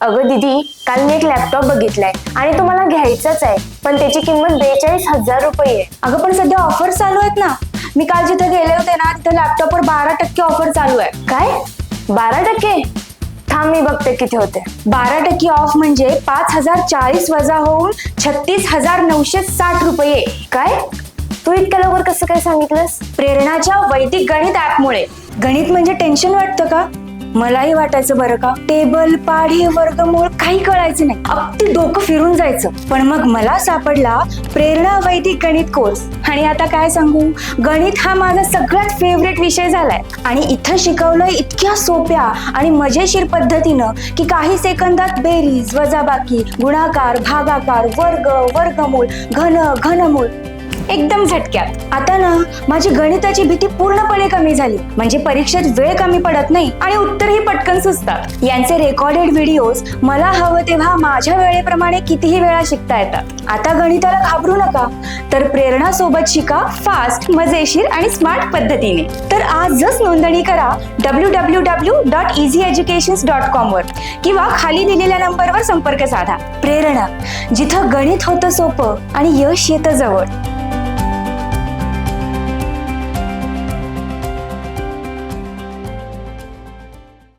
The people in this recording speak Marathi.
अगं दीदी, काल मी एक लॅपटॉप बघितलाय आणि तो मला घ्यायचाच आहे, पण त्याची किंमत 42,000 रुपये आहे. अगं पण सध्या ऑफर चालू आहेत ना. मी काल जिथे गेले होते ना, तिथे लॅपटॉपवर 12% ऑफर चालू आहे. काय 12%? थांब मी बघते किती होते. 12% ऑफ म्हणजे 5,040 वजा होऊन 36,960 रुपये. काय? तू इतक्या लवकर कसं काय सांगितलंस? प्रेरणाच्या वैदिक गणित ऍपमुळे. गणित म्हणजे टेन्शन वाटतं का? मलाही वाटायचं बरं का. टेबल, पाढे, वर्गमूळ काही कळायचं नाही, अगदी डोकं फिरून जायचं. पण मग मला सापडला प्रेरणा वैदिक गणित कोर्स. आणि आता काय सांगू, गणित हा माझा सगळ्यात फेवरेट विषय झालाय. आणि इथं शिकवलंय इतक्या सोप्या आणि मजेशीर पद्धतीनं की काही सेकंदात बेरीज, वजाबाकी, गुणाकार, भागाकार, वर्ग, वर्गमूळ, घनमूळ एकदम झटक्यात. आता ना माझी गणिताची भीती पूर्णपणे कमी झाली. म्हणजे परीक्षेत वेळ कमी पडत नाही आणि उत्तरही पटकन सुचतात. यांचे रेकॉर्डेड व्हिडिओज मला हवं तेव्हा माझ्या वेळेप्रमाणे कितीही वेळा शिकता येतात. आता गणिताला घाबरू नका, तर प्रेरणा सोबत शिका फास्ट, मजेशीर आणि स्मार्ट पद्धतीने. तर आजच नोंदणी करा www.easyeducations.com वर किंवा खाली दिलेल्या नंबरवर संपर्क साधा. प्रेरणा, जिथं गणित होतं सोपं आणि यश येतं जवळ.